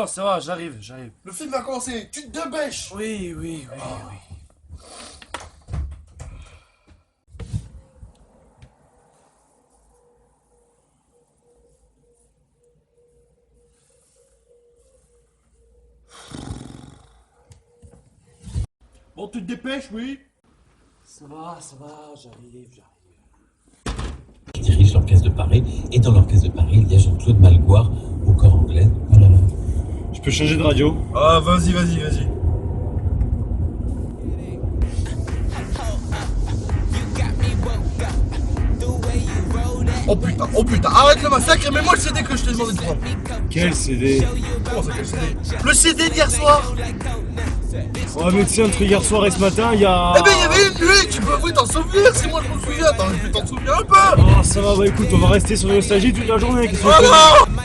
ça va, j'arrive. Le film va commencer, tu te dépêches. Oui. Bon, tu te dépêches, oui. Ça va, j'arrive. Qui dirige l'orchestre de Paris, et dans l'orchestre de Paris, il y a Jean-Claude Malgoire au corps anglais. Oh là là. Je peux changer de radio? Ah, vas-y. Oh putain, arrête le massacre et mets-moi le CD que je t'ai demandé de prendre. Quel CD? Comment ça, quel CD? Le CD d'hier soir. Oh mais tiens, entre hier soir et ce matin, il y a... Eh ben, il y avait une nuit, tu peux avouer t'en souvenir, si moi je m'en souviens, attends, je vais t'en souvenir un peu. Oh ça va, bah écoute, on va rester sur la nostalgie toute la journée, qu'est-ce que tu Oh fais? non.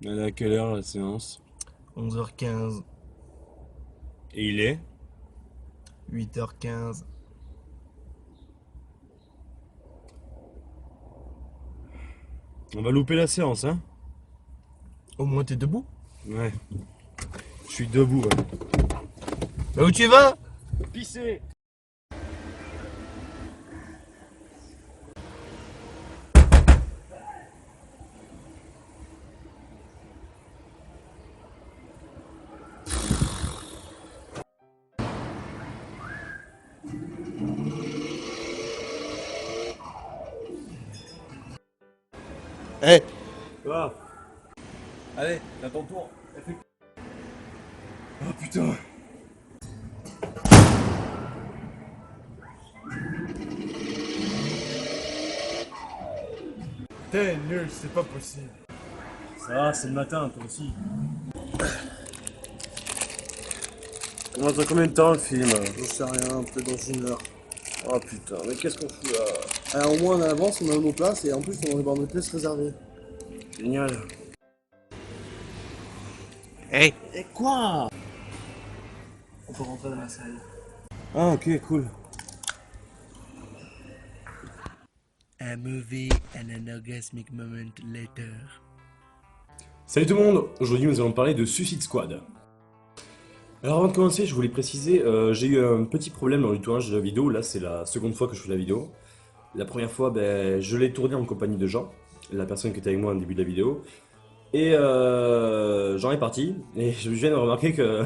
Elle est à quelle heure la séance? 11h15, Et il est? 8h15. On va louper la séance, hein? Au moins t'es debout. Ouais. Je suis debout, ouais. Bah où tu vas? Pisser! Eh, Quoi? allez, t'as ton tour. Oh putain. T'es nul, c'est pas possible. Ça va, c'est le matin, toi aussi. On attend combien de temps le film? J'en sais rien, peut-être dans une heure. Oh putain, mais qu'est-ce qu'on fout là? Alors, au moins on a l'avance, on a nos places et en plus on a des places réservées. Génial. Hey. Et quoi? On peut rentrer dans la salle. Ah ok, cool. A movie and an orgasmic moment later. Salut tout le monde, aujourd'hui nous allons parler de Suicide Squad. Alors avant de commencer, je voulais préciser, j'ai eu un petit problème dans le tournage de la vidéo, là c'est la seconde fois que je fais la vidéo. La première fois, je l'ai tournée en compagnie de Jean, la personne qui était avec moi au début de la vidéo. Et Jean est parti, et je viens de remarquer que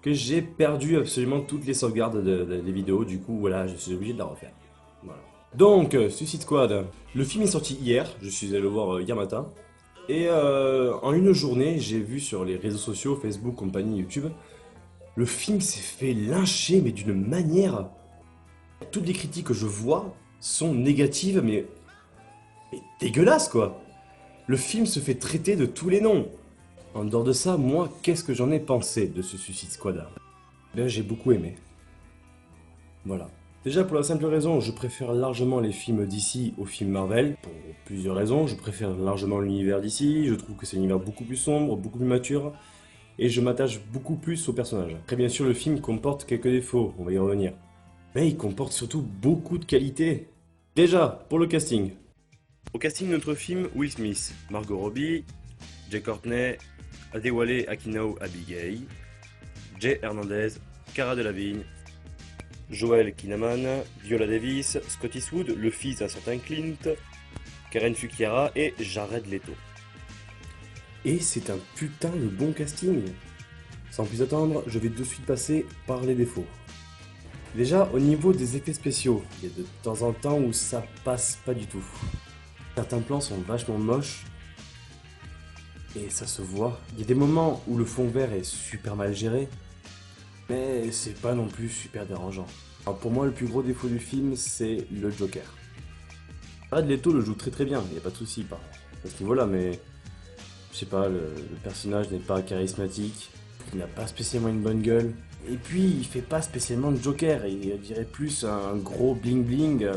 j'ai perdu absolument toutes les sauvegardes des vidéos, du coup voilà, je suis obligé de la refaire. Voilà. Donc, Suicide Squad, le film est sorti hier, je suis allé le voir hier matin. Et en une journée, j'ai vu sur les réseaux sociaux, Facebook, compagnie, YouTube, le film s'est fait lyncher, mais d'une manière... Toutes les critiques que je vois sont négatives, mais dégueulasses, quoi. Le film se fait traiter de tous les noms. En dehors de ça, moi, qu'est-ce que j'en ai pensé de ce Suicide Squad? Ben, j'ai beaucoup aimé. Voilà. Déjà, pour la simple raison, je préfère largement les films DC aux films Marvel. Pour plusieurs raisons, je préfère largement l'univers DC, je trouve que c'est un univers beaucoup plus sombre, beaucoup plus mature, et je m'attache beaucoup plus aux personnages. Très bien sûr, le film comporte quelques défauts, on va y revenir. Mais il comporte surtout beaucoup de qualités. Déjà, pour le casting. Au casting de notre film, Will Smith, Margot Robbie, Jay Courtney, Adewale Akinau Abigail, Jay Hernandez, Cara Delevingne, Joel Kinnaman, Viola Davis, Scott Eastwood, le fils d'un certain Clint, Karen Fukiara et Jared Leto. Et c'est un putain de bon casting. Sans plus attendre, je vais de suite passer par les défauts. Déjà, au niveau des effets spéciaux, il y a de temps en temps où ça passe pas du tout. Certains plans sont vachement moches, et ça se voit. Il y a des moments où le fond vert est super mal géré, mais c'est pas non plus super dérangeant. Alors pour moi, le plus gros défaut du film, c'est le Joker. Jared Leto le joue très très bien, il n'y a pas de souci à ce niveau-là, mais je sais pas, le personnage n'est pas charismatique, il n'a pas spécialement une bonne gueule, et puis il fait pas spécialement de Joker, il dirait plus un gros bling bling,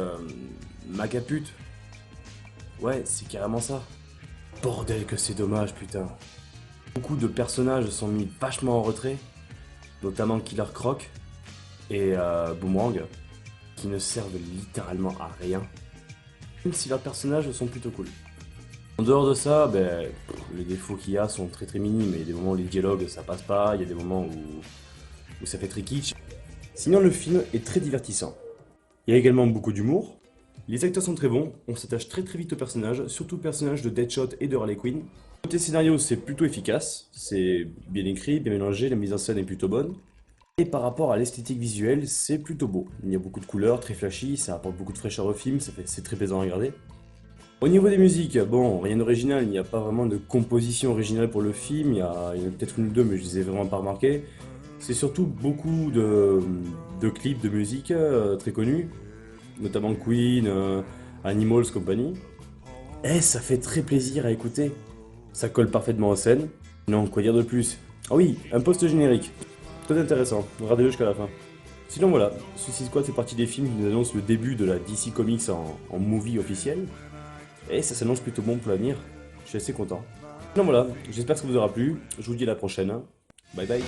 macapute. Ouais, c'est carrément ça. Bordel que c'est dommage, putain. Beaucoup de personnages sont mis vachement en retrait, notamment Killer Croc et Boomerang, qui ne servent littéralement à rien, même si leurs personnages sont plutôt cool. En dehors de ça, les défauts qu'il y a sont très minimes. Il y a des moments où les dialogues ça passe pas, il y a des moments où ça fait très kitsch. Sinon le film est très divertissant. Il y a également beaucoup d'humour. Les acteurs sont très bons, on s'attache très vite aux personnages, surtout le personnage de Deadshot et de Harley Quinn. Côté scénario, c'est plutôt efficace, c'est bien écrit, bien mélangé, la mise en scène est plutôt bonne. Et par rapport à l'esthétique visuelle, c'est plutôt beau. Il y a beaucoup de couleurs, très flashy, ça apporte beaucoup de fraîcheur au film, c'est très plaisant à regarder. Au niveau des musiques, bon, rien d'original, il n'y a pas vraiment de composition originale pour le film, il y en a peut-être une ou deux, mais je les ai vraiment pas remarquées. C'est surtout beaucoup de clips de musique très connus, notamment Queen, Animals Company. Et ça fait très plaisir à écouter. Ça colle parfaitement aux scènes. Non, quoi dire de plus? Ah oui, un post-générique. Très intéressant, regardez-le jusqu'à la fin. Sinon voilà, Suicide Squad fait partie des films qui nous annoncent le début de la DC Comics en movie officiel. Et ça s'annonce plutôt bon pour l'avenir. Je suis assez content. Donc voilà, j'espère que ça vous aura plu. Je vous dis à la prochaine. Bye bye.